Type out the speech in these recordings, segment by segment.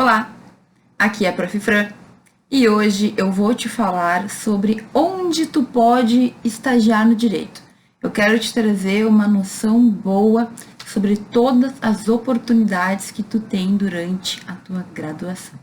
Olá, aqui é a Prof. Fran e hoje eu vou te falar sobre onde tu pode estagiar no direito. Eu quero te trazer uma noção boa sobre todas as oportunidades que tu tem durante a tua graduação.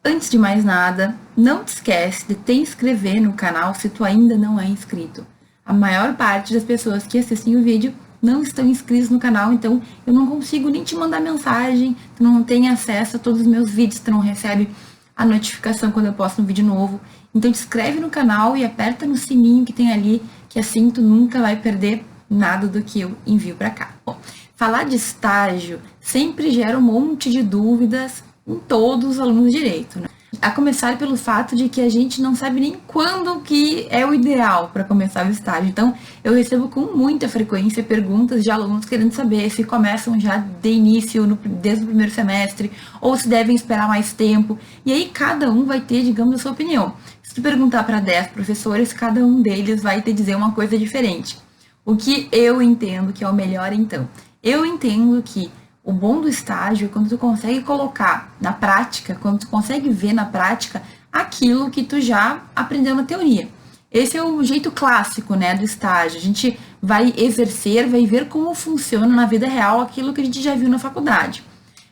Antes de mais nada, não te esquece de te inscrever no canal se tu ainda não é inscrito. A maior parte das pessoas que assistem o vídeo não estão inscritos no canal, então eu não consigo nem te mandar mensagem, tu não tem acesso a todos os meus vídeos, tu não recebe a notificação quando eu posto um vídeo novo. Então te inscreve no canal e aperta no sininho que tem ali, que assim tu nunca vai perder nada do que eu envio para cá. Bom, falar de estágio sempre gera um monte de dúvidas em todos os alunos de direito, né? A começar pelo fato de que a gente não sabe nem quando que é o ideal para começar o estágio. Então, eu recebo com muita frequência perguntas de alunos querendo saber se começam já de início, desde o primeiro semestre, ou se devem esperar mais tempo. E aí, cada um vai ter, digamos, a sua opinião. Se tu perguntar para 10 professores, cada um deles vai te dizer uma coisa diferente. O que eu entendo que é o melhor, então? Eu entendo que o bom do estágio é quando tu consegue colocar na prática, quando tu consegue ver na prática aquilo que tu já aprendeu na teoria. Esse é o jeito clássico, né, do estágio. A gente vai exercer, vai ver como funciona na vida real aquilo que a gente já viu na faculdade.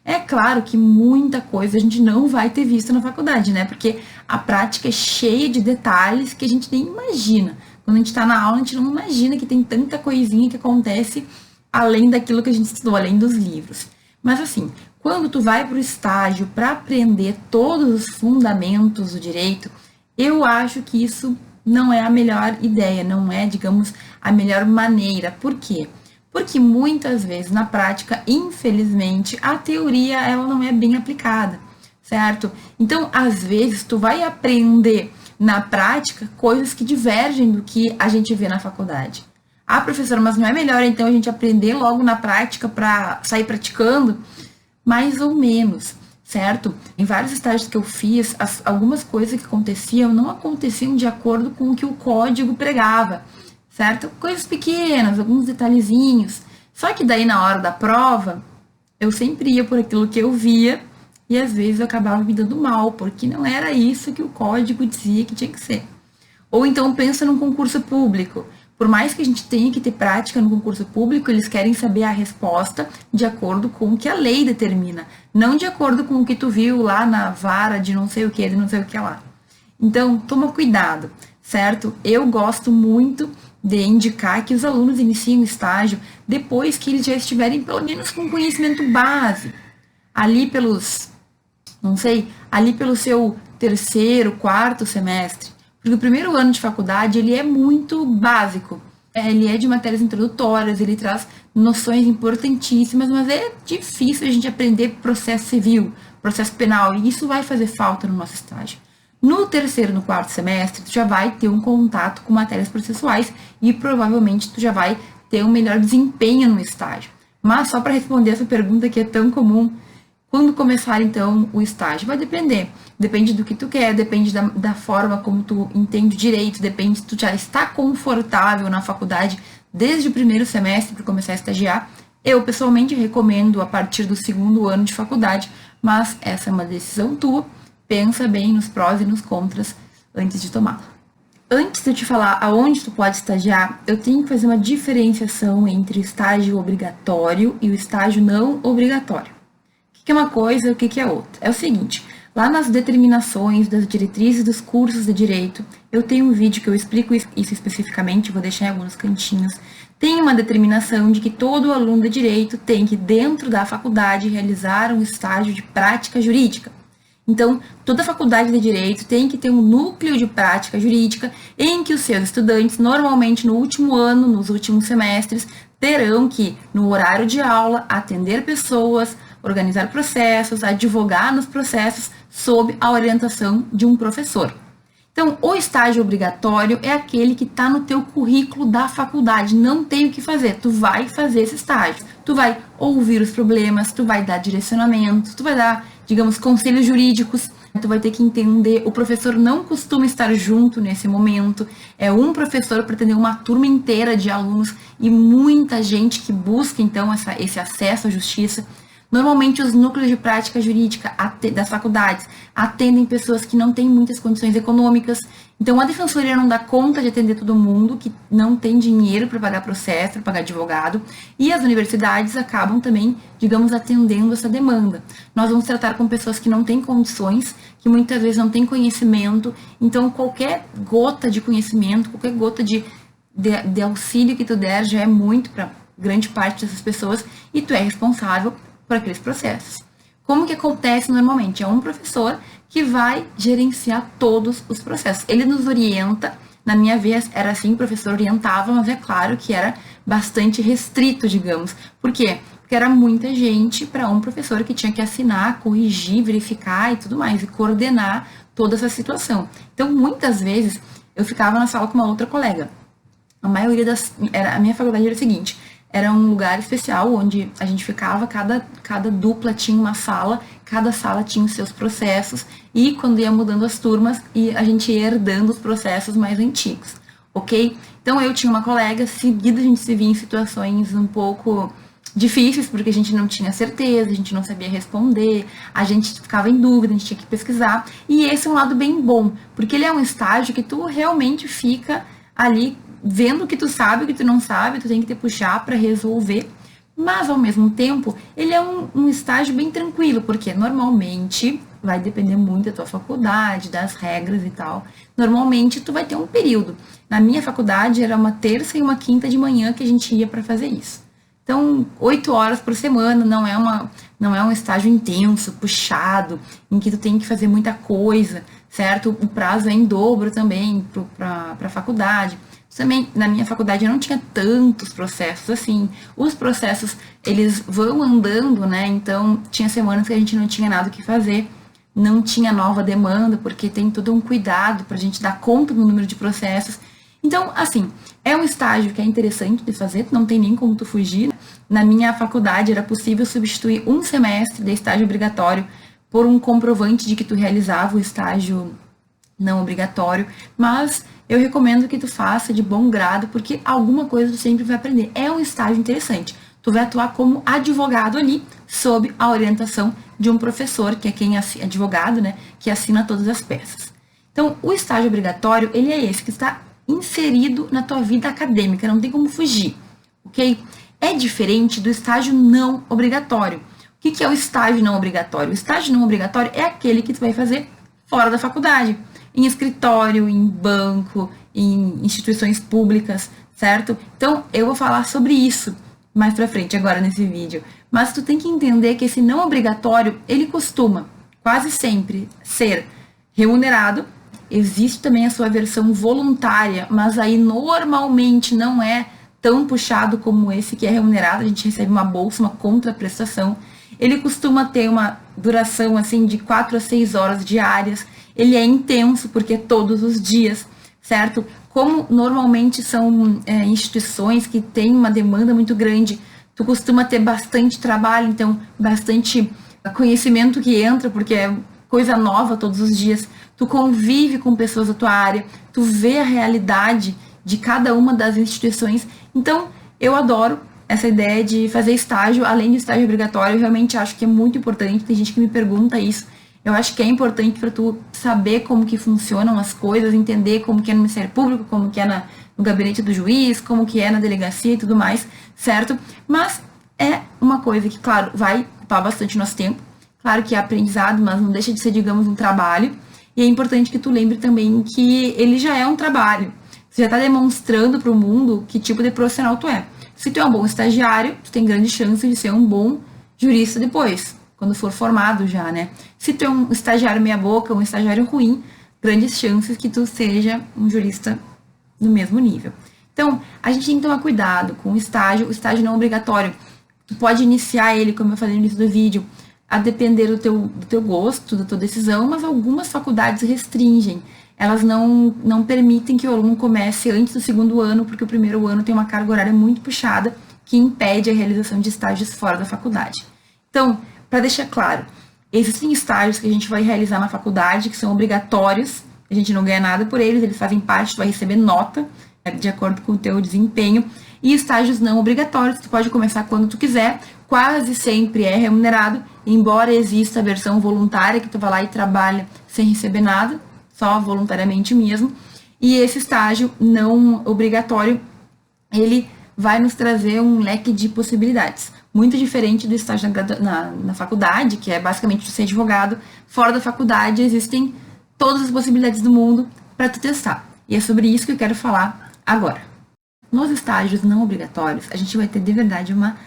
É claro que muita coisa a gente não vai ter visto na faculdade, né, porque a prática é cheia de detalhes que a gente nem imagina. Quando a gente está na aula, a gente não imagina que tem tanta coisinha que acontece além daquilo que a gente estudou, além dos livros. Mas assim, quando tu vai para o estágio para aprender todos os fundamentos do direito, eu acho que isso não é a melhor ideia, não é, digamos, a melhor maneira. Por quê? Porque muitas vezes na prática, infelizmente, a teoria ela não é bem aplicada, certo? Então, às vezes, tu vai aprender na prática coisas que divergem do que a gente vê na faculdade. Ah, professora, mas não é melhor então a gente aprender logo na prática para sair praticando? Mais ou menos, certo? Em vários estágios que eu fiz, algumas coisas que aconteciam não aconteciam de acordo com o que o código pregava, certo? Coisas pequenas, alguns detalhezinhos. Só que daí na hora da prova, eu sempre ia por aquilo que eu via e às vezes eu acabava me dando mal, porque não era isso que o código dizia que tinha que ser. Ou então pensa num concurso público. Por mais que a gente tenha que ter prática no concurso público, eles querem saber a resposta de acordo com o que a lei determina, não de acordo com o que tu viu lá na vara de não sei o que, de não sei o que lá. Então, toma cuidado, certo? Eu gosto muito de indicar que os alunos iniciem o estágio depois que eles já estiverem pelo menos com conhecimento base, ali pelos, não sei, ali pelo seu terceiro, quarto semestre. Porque o primeiro ano de faculdade, ele é muito básico. Ele é de matérias introdutórias, ele traz noções importantíssimas, mas é difícil a gente aprender processo civil, processo penal, e isso vai fazer falta no nosso estágio. No terceiro, no quarto semestre, tu já vai ter um contato com matérias processuais e provavelmente tu já vai ter um melhor desempenho no estágio. Mas só para responder essa pergunta que é tão comum, quando começar, então, o estágio? Vai depender. Depende do que tu quer, depende da forma como tu entende direito, depende se tu já está confortável na faculdade desde o primeiro semestre para começar a estagiar. Eu, pessoalmente, recomendo a partir do segundo ano de faculdade, mas essa é uma decisão tua. Pensa bem nos prós e nos contras antes de tomá-la. Antes de eu te falar aonde tu pode estagiar, eu tenho que fazer uma diferenciação entre o estágio obrigatório e o estágio não obrigatório. O que é uma coisa e o que é outra? É o seguinte, lá nas determinações das diretrizes dos cursos de direito, eu tenho um vídeo que eu explico isso especificamente, vou deixar em alguns cantinhos. Tem uma determinação de que todo aluno de direito tem que, dentro da faculdade, realizar um estágio de prática jurídica. Então, toda faculdade de direito tem que ter um núcleo de prática jurídica em que os seus estudantes, normalmente no último ano, nos últimos semestres, terão que, no horário de aula, atender pessoas, organizar processos, advogar nos processos sob a orientação de um professor. Então, o estágio obrigatório é aquele que está no teu currículo da faculdade, não tem o que fazer, tu vai fazer esse estágio. Tu vai ouvir os problemas, tu vai dar direcionamento, tu vai dar, digamos, conselhos jurídicos, Tu vai ter que entender, o professor não costuma estar junto nesse momento, é um professor para atender uma turma inteira de alunos e muita gente que busca, então, esse acesso à justiça. Normalmente, os núcleos de prática jurídica das faculdades atendem pessoas que não têm muitas condições econômicas. Então, a defensoria não dá conta de atender todo mundo que não tem dinheiro para pagar processo, para pagar advogado. E as universidades acabam também, digamos, atendendo essa demanda. Nós vamos tratar com pessoas que não têm condições, que muitas vezes não têm conhecimento. Então, qualquer gota de conhecimento, qualquer gota de auxílio que tu der já é muito para grande parte dessas pessoas e tu é responsável por aqueles processos. Como que acontece normalmente? É um professor que vai gerenciar todos os processos. Ele nos orienta, na minha vez era assim, o professor orientava, mas é claro que era bastante restrito, digamos. Por quê? Porque era muita gente para um professor que tinha que assinar, corrigir, verificar e tudo mais, e coordenar toda essa situação. Então, muitas vezes, eu ficava na sala com uma outra colega. A maioria a minha faculdade era o seguinte: era um lugar especial onde a gente ficava, cada dupla tinha uma sala, cada sala tinha os seus processos, e quando ia mudando as turmas, e a gente ia herdando os processos mais antigos, ok? Então eu tinha uma colega, seguida a gente se via em situações um pouco difíceis, porque a gente não tinha certeza, a gente não sabia responder, a gente ficava em dúvida, a gente tinha que pesquisar, e esse é um lado bem bom, porque ele é um estágio que tu realmente fica ali vendo o que tu sabe, o que tu não sabe, tu tem que te puxar para resolver, mas ao mesmo tempo ele é um estágio bem tranquilo, porque normalmente vai depender muito da tua faculdade, das regras e tal. Normalmente tu vai ter um período. Na minha faculdade era uma terça e uma quinta de manhã que a gente ia para fazer isso. Então, 8 horas por semana, não é um estágio intenso, puxado, em que tu tem que fazer muita coisa, certo? O prazo é em dobro também para a faculdade. Também, na minha faculdade, eu não tinha tantos processos assim. Os processos, eles vão andando, né? Então, tinha semanas que a gente não tinha nada o que fazer, não tinha nova demanda, porque tem todo um cuidado pra gente dar conta do número de processos. Então, assim, é um estágio que é interessante de fazer, não tem nem como tu fugir. Na minha faculdade, era possível substituir um semestre de estágio obrigatório por um comprovante de que tu realizava o estágio não obrigatório, mas eu recomendo que tu faça de bom grado, porque alguma coisa tu sempre vai aprender. É um estágio interessante. Tu vai atuar como advogado ali, sob a orientação de um professor, que é advogado, né, que assina todas as peças. Então, o estágio obrigatório, ele é esse, que está inserido na tua vida acadêmica, não tem como fugir, ok? É diferente do estágio não obrigatório. O que é o estágio não obrigatório? O estágio não obrigatório é aquele que tu vai fazer fora da faculdade, em escritório, em banco, em instituições públicas, certo? Então, eu vou falar sobre isso mais pra frente, agora nesse vídeo. Mas tu tem que entender que esse não obrigatório, ele costuma, quase sempre, ser remunerado. Existe também a sua versão voluntária, mas aí normalmente não é tão puxado como esse que é remunerado. A gente recebe uma bolsa, uma contraprestação. Ele costuma ter uma duração, assim, de 4 a 6 horas diárias. Ele é intenso, porque é todos os dias, certo? Como normalmente são instituições que têm uma demanda muito grande, tu costuma ter bastante trabalho, então bastante conhecimento que entra, porque é coisa nova todos os dias. Tu convive com pessoas da tua área, tu vê a realidade de cada uma das instituições. Então, eu adoro essa ideia de fazer estágio, além do estágio obrigatório. Eu realmente acho que é muito importante, tem gente que me pergunta isso. Eu acho que é importante para tu saber como que funcionam as coisas, entender como que é no Ministério Público, como que é no gabinete do juiz, como que é na delegacia e tudo mais, certo? Mas é uma coisa que, claro, vai ocupar bastante nosso tempo. Claro que é aprendizado, mas não deixa de ser, digamos, um trabalho. E é importante que tu lembre também que ele já é um trabalho. Você já está demonstrando para o mundo que tipo de profissional tu é. Se tu é um bom estagiário, tu tem grande chance de ser um bom jurista depois, quando for formado já, né? Se tu é um estagiário meia boca, um estagiário ruim, grandes chances que tu seja um jurista no mesmo nível. Então, a gente tem que tomar cuidado com o estágio não obrigatório. Tu pode iniciar ele, como eu falei no início do vídeo, a depender do teu gosto, da tua decisão, mas algumas faculdades restringem. Elas não permitem que o aluno comece antes do segundo ano, porque o primeiro ano tem uma carga horária muito puxada, que impede a realização de estágios fora da faculdade. Então, para deixar claro, Existem estágios que a gente vai realizar na faculdade, que são obrigatórios, a gente não ganha nada por eles, eles fazem parte, tu vai receber nota, de acordo com o teu desempenho, e estágios não obrigatórios, tu pode começar quando tu quiser, quase sempre é remunerado, embora exista a versão voluntária, que tu vai lá e trabalha sem receber nada, só voluntariamente mesmo, e esse estágio não obrigatório, ele vai nos trazer um leque de possibilidades, muito diferente do estágio na faculdade, que é basicamente tu ser advogado. Fora da faculdade existem todas as possibilidades do mundo para tu testar, e é sobre isso que eu quero falar agora. Nos estágios não obrigatórios, a gente vai ter de verdade uma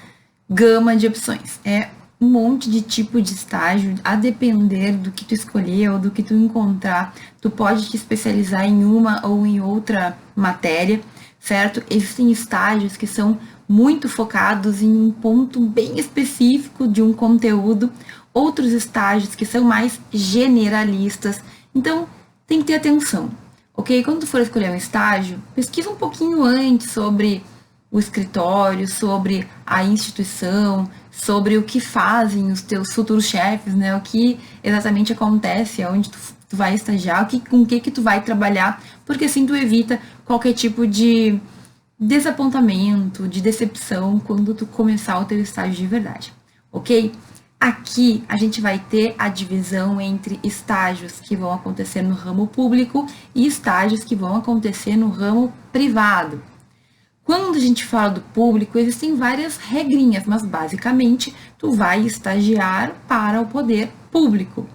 gama de opções. É um monte de tipo de estágio, a depender do que tu escolher ou do que tu encontrar. Tu pode te especializar em uma ou em outra matéria, certo? Existem estágios que são muito focados em um ponto bem específico de um conteúdo, outros estágios que são mais generalistas. Então, tem que ter atenção. Ok? Quando tu for escolher um estágio, pesquisa um pouquinho antes sobre o escritório, sobre a instituição, sobre o que fazem os teus futuros chefes, né? O que exatamente acontece, onde tu vai estagiar, com o que tu vai trabalhar, porque assim tu evita qualquer tipo de desapontamento, de decepção quando tu começar o teu estágio de verdade, ok? Aqui a gente vai ter a divisão entre estágios que vão acontecer no ramo público e estágios que vão acontecer no ramo privado. Quando a gente fala do público, existem várias regrinhas, mas basicamente tu vai estagiar para o poder público.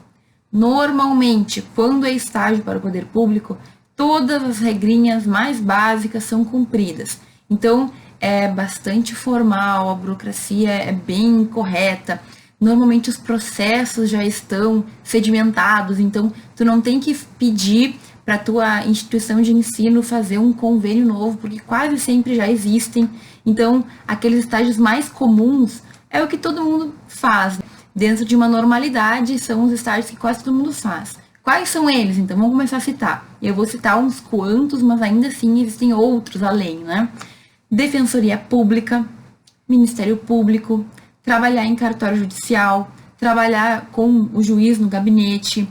Normalmente, quando é estágio para o poder público, todas as regrinhas mais básicas são cumpridas. Então, é bastante formal, a burocracia é bem correta. Normalmente os processos já estão sedimentados, então tu não tem que pedir para a tua instituição de ensino fazer um convênio novo, porque quase sempre já existem. Então, aqueles estágios mais comuns é o que todo mundo faz. Dentro de uma normalidade, são os estágios que quase todo mundo faz. Quais são eles? Então, vamos começar a citar. Eu vou citar uns quantos, mas ainda assim existem outros além, né? Defensoria Pública, Ministério Público, trabalhar em cartório judicial, trabalhar com o juiz no gabinete,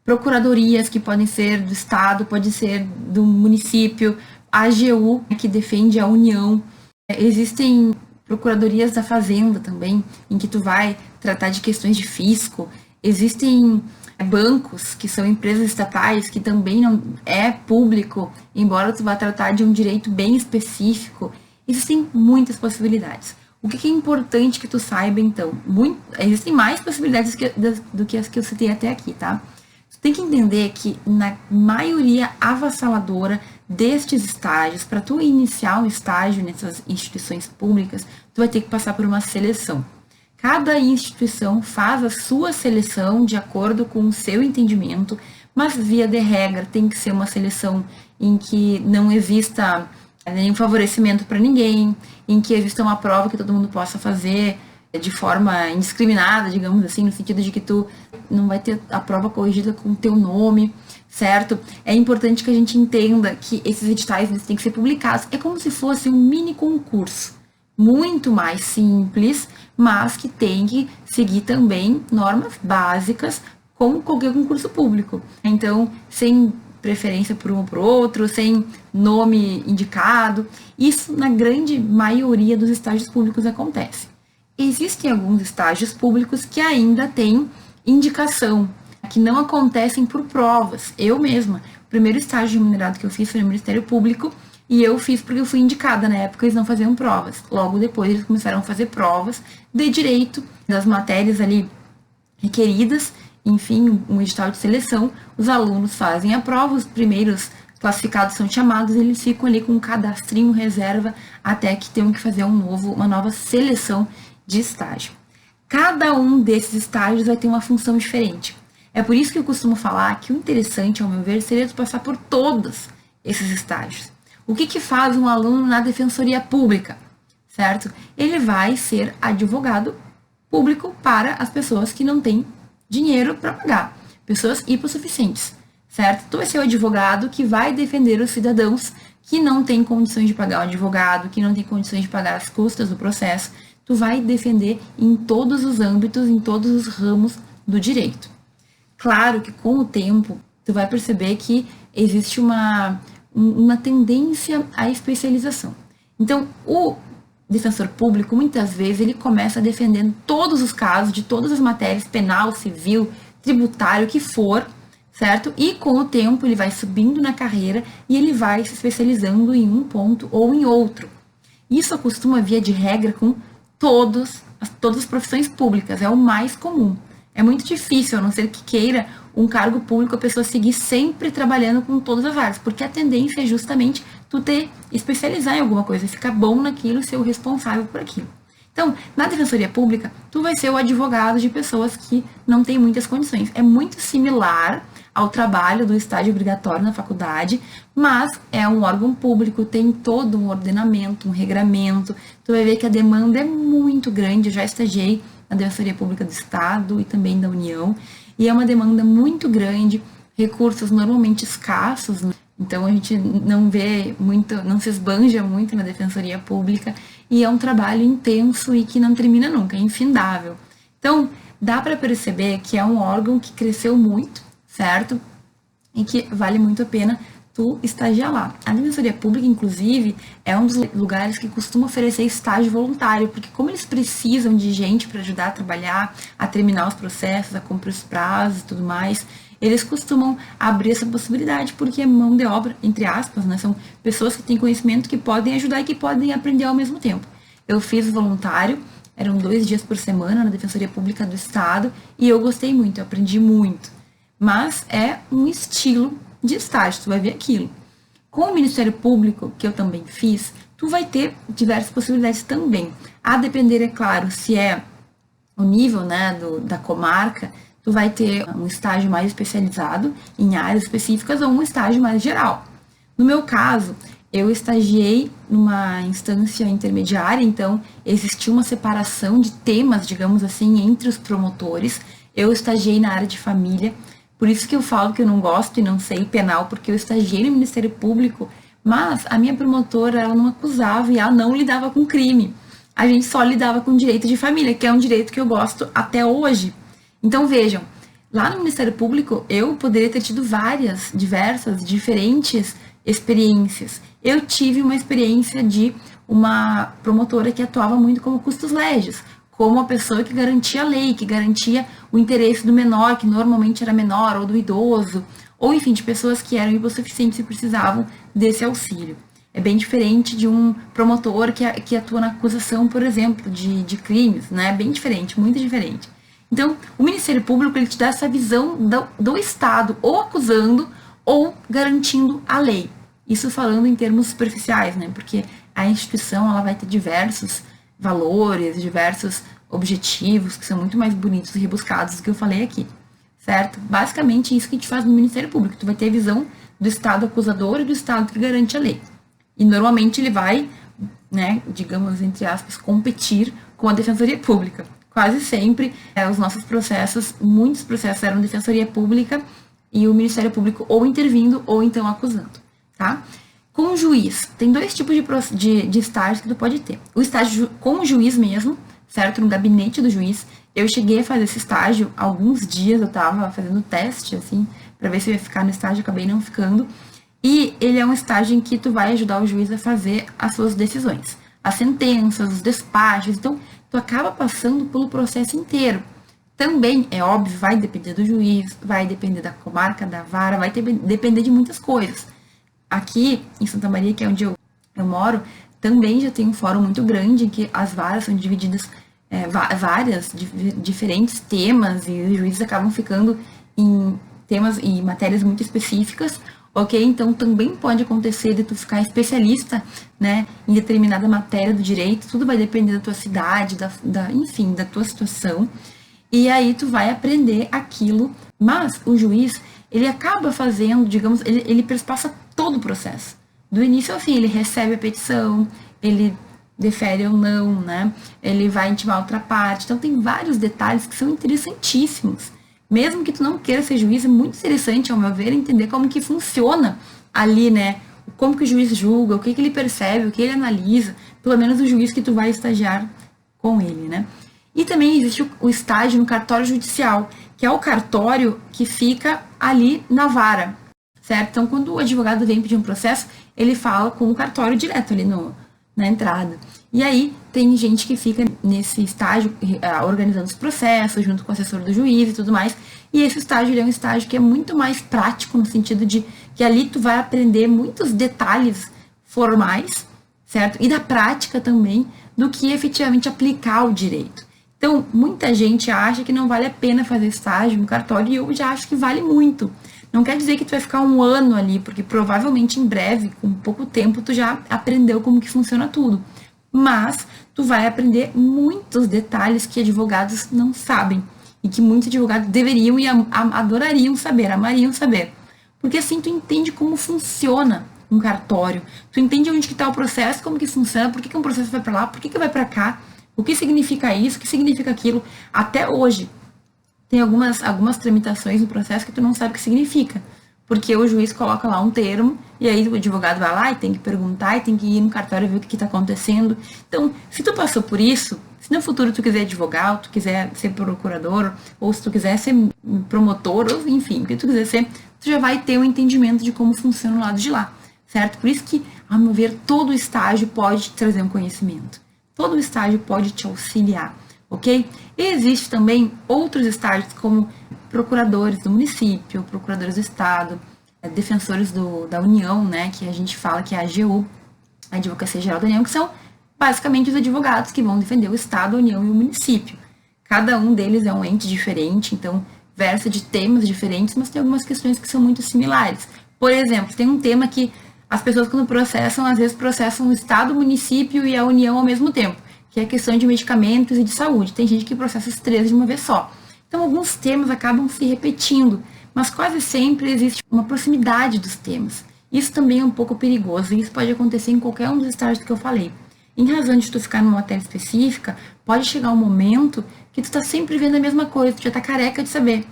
procuradorias que podem ser do estado, pode ser do município, a AGU, que defende a União. Existem procuradorias da Fazenda também, em que tu vai tratar de questões de fisco. Existem bancos, que são empresas estatais, que também não é público, embora tu vá tratar de um direito bem específico. Existem muitas possibilidades. O que é importante que tu saiba, então? Existem mais possibilidades do que as que eu citei até aqui, tá? Tu tem que entender que na maioria avassaladora destes estágios, para tu iniciar um estágio nessas instituições públicas, tu vai ter que passar por uma seleção. Cada instituição faz a sua seleção de acordo com o seu entendimento, mas via de regra tem que ser uma seleção em que não exista nenhum favorecimento para ninguém, em que exista uma prova que todo mundo possa fazer de forma indiscriminada, digamos assim, no sentido de que tu não vai ter a prova corrigida com o teu nome, certo? É importante que a gente entenda que esses editais eles têm que ser publicados. É como se fosse um mini concurso, muito mais simples, mas que tem que seguir também normas básicas como qualquer concurso público. Então, sem preferência por um ou por outro, sem nome indicado. Isso, na grande maioria dos estágios públicos, acontece. Existem alguns estágios públicos que ainda têm indicação, que não acontecem por provas. Eu mesma, o primeiro estágio remunerado que eu fiz foi no Ministério Público, e eu fiz porque eu fui indicada. Na época eles não faziam provas. Logo depois eles começaram a fazer provas de direito, das matérias ali requeridas, enfim, um edital de seleção, os alunos fazem a prova, os primeiros classificados são chamados, eles ficam ali com um cadastrinho reserva até que tenham que fazer uma nova seleção de estágio. Cada um desses estágios vai ter uma função diferente. É por isso que eu costumo falar que o interessante, ao meu ver, seria tu passar por todos esses estágios. O que faz um aluno na Defensoria Pública, certo? Ele vai ser advogado público para as pessoas que não têm dinheiro para pagar, pessoas hipossuficientes, certo? Tu vai ser o advogado que vai defender os cidadãos que não têm condições de pagar o advogado, que não têm condições de pagar as custas do processo. Tu vai defender em todos os âmbitos, em todos os ramos do direito. Claro que com o tempo, tu vai perceber que existe uma tendência à especialização. Então, o defensor público, muitas vezes, ele começa defendendo todos os casos de todas as matérias, penal, civil, tributário, o que for, certo? E com o tempo ele vai subindo na carreira e ele vai se especializando em um ponto ou em outro. Isso acostuma via de regra com todas as profissões públicas, é o mais comum. É muito difícil, a não ser que queira um cargo público, a pessoa seguir sempre trabalhando com todas as áreas, porque a tendência é justamente tu especializar em alguma coisa, ficar bom naquilo, ser o responsável por aquilo. Então, na defensoria pública, tu vai ser o advogado de pessoas que não têm muitas condições. É muito similar ao trabalho do estágio obrigatório na faculdade, mas é um órgão público, tem todo um ordenamento, um regramento. Tu vai ver que a demanda é muito grande. Eu já estagiei na Defensoria Pública do Estado e também da União, e é uma demanda muito grande, recursos normalmente escassos, né? Então a gente não vê muito, não se esbanja muito na Defensoria Pública, e é um trabalho intenso e que não termina nunca, é infindável. Então, dá para perceber que é um órgão que cresceu muito, certo? E que vale muito a pena tu estagiar lá. A Defensoria Pública, inclusive, é um dos lugares que costuma oferecer estágio voluntário, porque como eles precisam de gente para ajudar a trabalhar, a terminar os processos, a cumprir os prazos e tudo mais, eles costumam abrir essa possibilidade, porque é mão de obra, entre aspas, né? São pessoas que têm conhecimento, que podem ajudar e que podem aprender ao mesmo tempo. Eu fiz voluntário, eram 2 dias por semana na Defensoria Pública do Estado, e eu gostei muito, eu aprendi muito. Mas é um estilo de estágio, tu vai ver aquilo. Com o Ministério Público, que eu também fiz, tu vai ter diversas possibilidades também. A depender, é claro, se é o nível, né, da comarca, tu vai ter um estágio mais especializado em áreas específicas ou um estágio mais geral. No meu caso, eu estagiei numa instância intermediária, então existia uma separação de temas, digamos assim, entre os promotores. Eu estagiei na área de família, por isso que eu falo que eu não gosto e não sei penal, porque eu estagiei no Ministério Público, mas a minha promotora, ela não acusava e ela não lidava com crime. A gente só lidava com direito de família, que é um direito que eu gosto até hoje. Então vejam, lá no Ministério Público eu poderia ter tido diversas, diferentes experiências. Eu tive uma experiência de uma promotora que atuava muito como custos legis, como uma pessoa que garantia a lei, que garantia o interesse do menor, que normalmente era menor, ou do idoso, ou enfim, de pessoas que eram hipossuficientes e precisavam desse auxílio. É bem diferente de um promotor que atua na acusação, por exemplo, de crimes, né? Bem diferente, muito diferente. Então, o Ministério Público, ele te dá essa visão do Estado, ou acusando, ou garantindo a lei. Isso falando em termos superficiais, né? Porque a instituição, ela vai ter diversos valores, diversos objetivos, que são muito mais bonitos e rebuscados do que eu falei aqui, certo? Basicamente, isso que a gente faz no Ministério Público. Tu vai ter a visão do Estado acusador e do Estado que garante a lei. E, normalmente, ele vai, né, digamos, entre aspas, competir com a Defensoria Pública. Quase sempre, os nossos processos, muitos processos eram Defensoria Pública e o Ministério Público ou intervindo ou então acusando, tá? Com o juiz, tem 2 tipos de estágios que tu pode ter. O estágio com o juiz mesmo, certo? No gabinete do juiz. Eu cheguei a fazer esse estágio há alguns dias, eu tava fazendo teste, assim, pra ver se eu ia ficar no estágio, acabei não ficando. E ele é um estágio em que tu vai ajudar o juiz a fazer as suas decisões. As sentenças, os despachos, então tu acaba passando pelo processo inteiro. Também, é óbvio, vai depender do juiz, vai depender da comarca, da vara, vai depender de muitas coisas. Aqui em Santa Maria, que é onde eu moro, também já tem um fórum muito grande em que as varas são divididas várias diferentes temas e os juízes acabam ficando em temas e matérias muito específicas, ok? Então também pode acontecer de tu ficar especialista, né, em determinada matéria do direito, tudo vai depender da tua cidade, enfim, da tua situação, e aí tu vai aprender aquilo, mas o juiz, ele acaba fazendo, digamos, ele perspassa todo o processo. Do início ao fim, ele recebe a petição, ele defere ou não, né? Ele vai intimar outra parte. Então, tem vários detalhes que são interessantíssimos. Mesmo que tu não queira ser juiz, é muito interessante, ao meu ver, entender como que funciona ali, né? Como que o juiz julga, o que ele percebe, o que ele analisa. Pelo menos o juiz que tu vai estagiar com ele, né? E também existe o estágio no cartório judicial, que é o cartório que fica ali na vara, certo? Então, quando o advogado vem pedir um processo, ele fala com o cartório direto ali na entrada. E aí, tem gente que fica nesse estágio organizando os processos, junto com o assessor do juiz e tudo mais. E esse estágio é um estágio que é muito mais prático, no sentido de que ali tu vai aprender muitos detalhes formais, certo? E da prática também, do que efetivamente aplicar o direito. Então, muita gente acha que não vale a pena fazer estágio no cartório, e eu já acho que vale muito. Não quer dizer que tu vai ficar um ano ali, porque provavelmente em breve, com pouco tempo, tu já aprendeu como que funciona tudo. Mas tu vai aprender muitos detalhes que advogados não sabem, e que muitos advogados deveriam e adorariam saber, amariam saber. Porque assim tu entende como funciona um cartório, tu entende onde que está o processo, como que funciona, por que um processo vai para lá, por que vai para cá, o que significa isso, o que significa aquilo. Até hoje, tem algumas tramitações no processo que tu não sabe o que significa. Porque o juiz coloca lá um termo, e aí o advogado vai lá e tem que perguntar, e tem que ir no cartório ver o que está acontecendo. Então, se tu passou por isso, se no futuro tu quiser advogar, ou tu quiser ser procurador, ou se tu quiser ser promotor, ou enfim, o que tu quiser ser, tu já vai ter um entendimento de como funciona o lado de lá, certo? Por isso que, a meu ver, todo estágio pode te trazer um conhecimento. Todo estágio pode te auxiliar, ok? E existe também outros estágios, como procuradores do município, procuradores do estado, defensores da União, né, que a gente fala que é a AGU, a Advocacia Geral da União, que são basicamente os advogados que vão defender o estado, a União e o município. Cada um deles é um ente diferente, então versa de temas diferentes, mas tem algumas questões que são muito similares. Por exemplo, tem um tema que as pessoas, quando processam, às vezes processam o estado, o município e a União ao mesmo tempo, que é a questão de medicamentos e de saúde. Tem gente que processa os três de uma vez só. Então, alguns temas acabam se repetindo, mas quase sempre existe uma proximidade dos temas. Isso também é um pouco perigoso, e isso pode acontecer em qualquer um dos estágios que eu falei. Em razão de tu ficar numa matéria específica, pode chegar um momento que tu tá sempre vendo a mesma coisa, tu já tá careca de saber.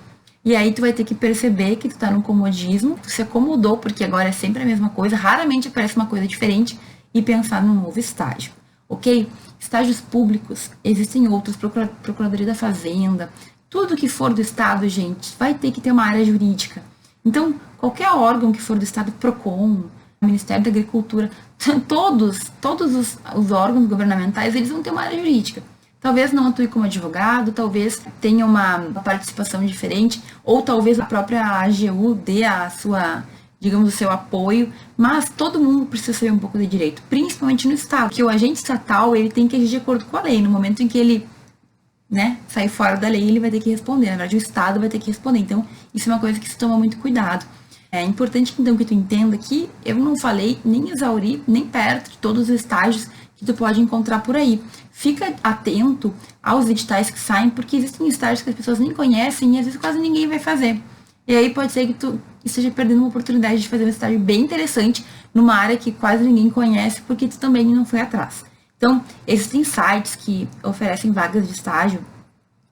E aí tu vai ter que perceber que tu tá num comodismo, tu se acomodou, porque agora é sempre a mesma coisa, raramente aparece uma coisa diferente, e pensar num novo estágio, ok? Estágios públicos, existem outros, Procuradoria da Fazenda, tudo que for do Estado, gente, vai ter que ter uma área jurídica. Então, qualquer órgão que for do Estado, PROCON, Ministério da Agricultura, todos os órgãos governamentais, eles vão ter uma área jurídica. Talvez não atue como advogado, talvez tenha uma participação diferente, ou talvez a própria AGU dê a sua, digamos, o seu apoio, mas todo mundo precisa saber um pouco de direito, principalmente no Estado, porque o agente estatal, ele tem que agir de acordo com a lei. No momento em que ele, né, sair fora da lei, ele vai ter que responder. Na verdade, o Estado vai ter que responder. Então, isso é uma coisa que se toma muito cuidado. É importante, então, que tu entenda que eu não falei, nem exauri, nem perto de todos os estágios que tu pode encontrar por aí. Fica atento aos editais que saem, porque existem estágios que as pessoas nem conhecem e às vezes quase ninguém vai fazer. E aí pode ser que tu esteja perdendo uma oportunidade de fazer um estágio bem interessante numa área que quase ninguém conhece, porque tu também não foi atrás. Então, existem sites que oferecem vagas de estágio.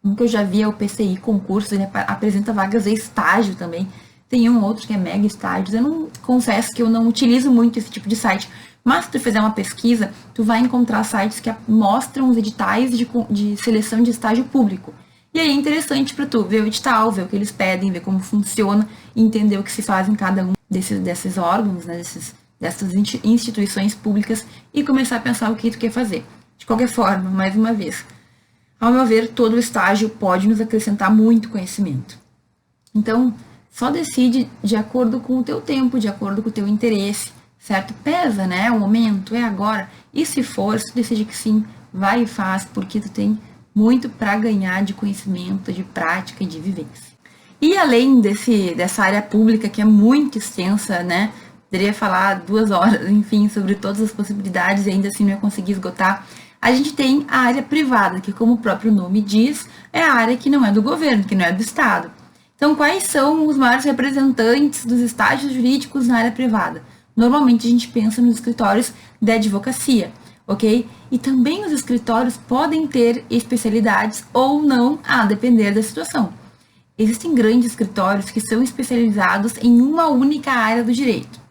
Um que eu já vi é o PCI Concurso, ele apresenta vagas de estágio também. Tem um outro que é Mega Estágios. Eu não confesso que eu não utilizo muito esse tipo de site, mas se tu fizer uma pesquisa, tu vai encontrar sites que mostram os editais de seleção de estágio público. E aí é interessante para tu ver o edital, ver o que eles pedem, ver como funciona, entender o que se faz em cada um desses órgãos, né, dessas instituições públicas, e começar a pensar o que tu quer fazer. De qualquer forma, mais uma vez, ao meu ver, todo estágio pode nos acrescentar muito conhecimento. Então, só decide de acordo com o teu tempo, de acordo com o teu interesse, certo? Pesa, né? O momento, é agora. E se for, se tu decide que sim, vai e faz, porque tu tem muito para ganhar de conhecimento, de prática e de vivência. E além dessa área pública, que é muito extensa, né? Poderia falar 2 horas, enfim, sobre todas as possibilidades e ainda assim não ia conseguir esgotar. A gente tem a área privada, que como o próprio nome diz, é a área que não é do governo, que não é do Estado. Então, quais são os maiores representantes dos estágios jurídicos na área privada? Normalmente a gente pensa nos escritórios de advocacia, ok? E também os escritórios podem ter especialidades ou não, a depender da situação. Existem grandes escritórios que são especializados em uma única área do direito.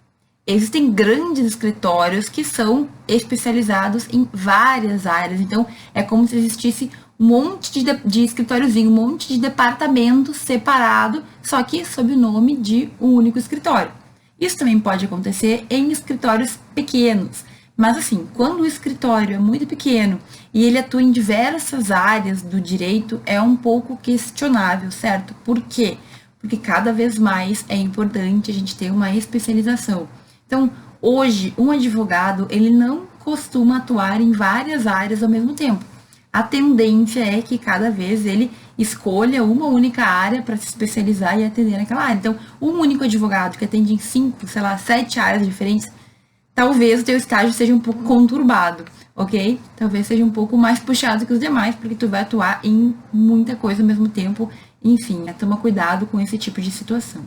Existem grandes escritórios que são especializados em várias áreas. Então, é como se existisse um monte de escritóriozinho, um monte de departamento separado, só que sob o nome de um único escritório. Isso também pode acontecer em escritórios pequenos. Mas assim, quando o escritório é muito pequeno e ele atua em diversas áreas do direito, é um pouco questionável, certo? Por quê? Porque cada vez mais é importante a gente ter uma especialização. Então, hoje, um advogado, ele não costuma atuar em várias áreas ao mesmo tempo. A tendência é que cada vez ele escolha uma única área para se especializar e atender naquela área. Então, um único advogado que atende em 5, 7 áreas diferentes, talvez o teu estágio seja um pouco conturbado, ok? Talvez seja um pouco mais puxado que os demais, porque tu vai atuar em muita coisa ao mesmo tempo. Enfim, toma cuidado com esse tipo de situação.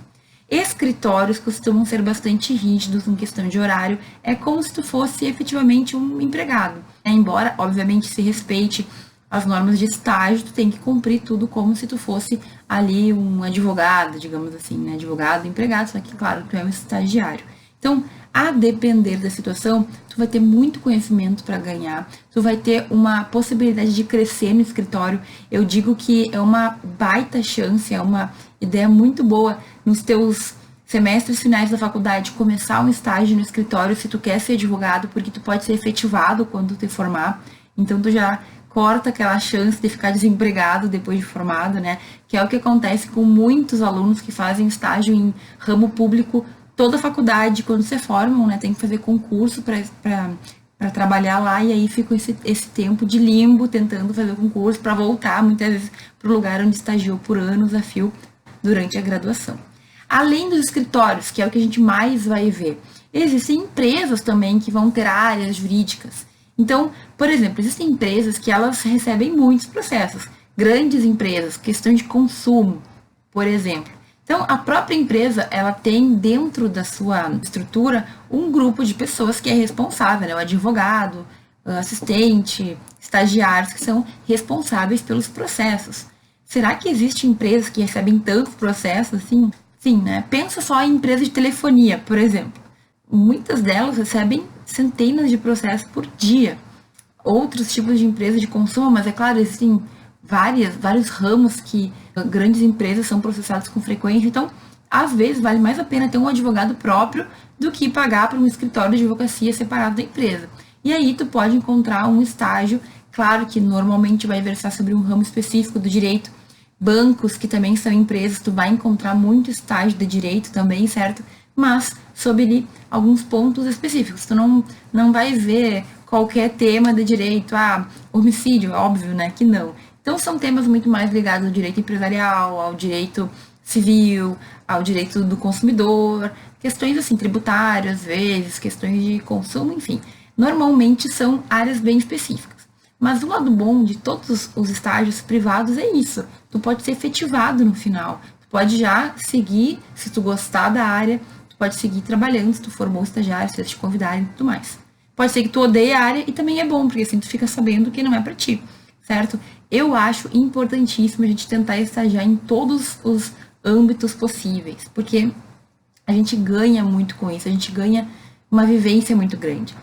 Escritórios costumam ser bastante rígidos em questão de horário, é como se tu fosse efetivamente um empregado. Embora, obviamente, se respeite as normas de estágio, tu tem que cumprir tudo como se tu fosse ali um advogado, digamos assim, né? Advogado, empregado, só que, claro, tu é um estagiário. Então, a depender da situação, tu vai ter muito conhecimento para ganhar, tu vai ter uma possibilidade de crescer no escritório. Eu digo que é uma baita chance, é uma ideia muito boa nos teus semestres finais da faculdade começar um estágio no escritório se tu quer ser advogado, porque tu pode ser efetivado quando te formar. Então, tu já corta aquela chance de ficar desempregado depois de formado, né? Que é o que acontece com muitos alunos que fazem estágio em ramo público. Toda a faculdade, quando se formam, né, tem que fazer concurso para trabalhar lá, e aí fica esse tempo de limbo tentando fazer o concurso para voltar, muitas vezes, para o lugar onde estagiou por anos a fio durante a graduação. Além dos escritórios, que é o que a gente mais vai ver, existem empresas também que vão ter áreas jurídicas. Então, por exemplo, existem empresas que elas recebem muitos processos, grandes empresas, questão de consumo, por exemplo. Então, a própria empresa, ela tem dentro da sua estrutura um grupo de pessoas que é responsável, né? O advogado, o assistente, estagiários que são responsáveis pelos processos. Será que existem empresas que recebem tantos processos assim? Sim, né? Pensa só em empresa de telefonia, por exemplo. Muitas delas recebem centenas de processos por dia. Outros tipos de empresas de consumo, mas é claro, existem vários ramos que grandes empresas são processadas com frequência. Então, às vezes, vale mais a pena ter um advogado próprio do que pagar para um escritório de advocacia separado da empresa. E aí, tu pode encontrar um estágio, claro que normalmente vai versar sobre um ramo específico do direito. Bancos, que também são empresas, tu vai encontrar muito estágio de direito também, certo? Mas sob ali alguns pontos específicos. Tu não vai ver qualquer tema de direito, homicídio, óbvio, né, que não. Então, são temas muito mais ligados ao direito empresarial, ao direito civil, ao direito do consumidor, questões assim, tributárias, às vezes, questões de consumo, enfim. Normalmente são áreas bem específicas. Mas o lado bom de todos os estágios privados é isso. Tu pode ser efetivado no final. Tu pode já seguir, se tu gostar da área, tu pode seguir trabalhando, se tu for bom estagiário, se eles te convidarem e tudo mais. Pode ser que tu odeie a área e também é bom, porque assim tu fica sabendo que não é pra ti, certo? Eu acho importantíssimo a gente tentar estagiar em todos os âmbitos possíveis, porque a gente ganha muito com isso, a gente ganha uma vivência muito grande.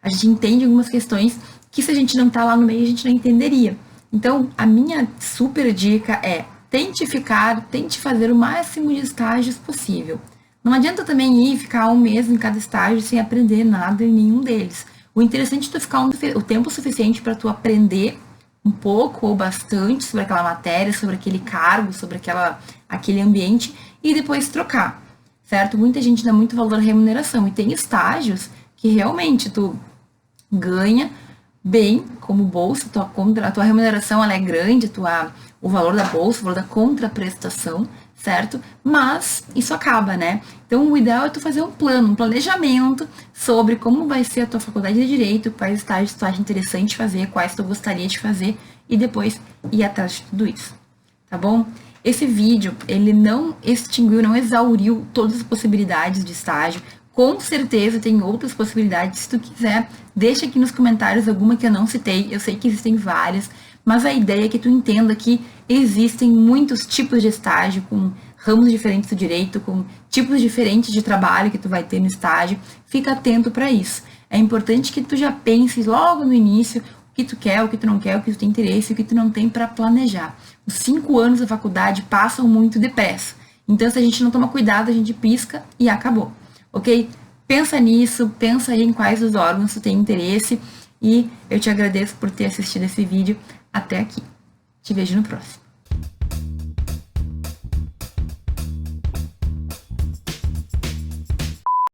A gente entende algumas questões que se a gente não tá lá no meio, a gente não entenderia. Então, a minha super dica é tente fazer o máximo de estágios possível. Não adianta também ir ficar um mês em cada estágio sem aprender nada em nenhum deles. O interessante é tu ficar o tempo suficiente para tu aprender um pouco ou bastante sobre aquela matéria, sobre aquele cargo, sobre aquele ambiente e depois trocar, certo? Muita gente dá muito valor à remuneração e tem estágios que realmente tu ganha bem como bolsa, a tua remuneração ela é grande, o valor da bolsa, o valor da contraprestação, certo? Mas isso acaba, né? Então, o ideal é tu fazer um planejamento sobre como vai ser a tua faculdade de Direito, quais estágios tu acha interessante fazer, quais tu gostaria de fazer, e depois ir atrás de tudo isso, tá bom? Esse vídeo, ele não extinguiu, não exauriu todas as possibilidades de estágio. Com certeza tem outras possibilidades. Se tu quiser, deixa aqui nos comentários alguma que eu não citei. Eu sei que existem várias, mas a ideia é que tu entenda que existem muitos tipos de estágio, com ramos diferentes do direito, com tipos diferentes de trabalho que tu vai ter no estágio. Fica atento para isso. É importante que tu já penses logo no início que tu quer, o que tu não quer, o que tu tem interesse, o que tu não tem para planejar. Os 5 anos da faculdade passam muito depressa. Então, se a gente não toma cuidado, a gente pisca e acabou, ok? Pensa nisso, pensa aí em quais dos órgãos tu tem interesse e eu te agradeço por ter assistido esse vídeo até aqui. Te vejo no próximo.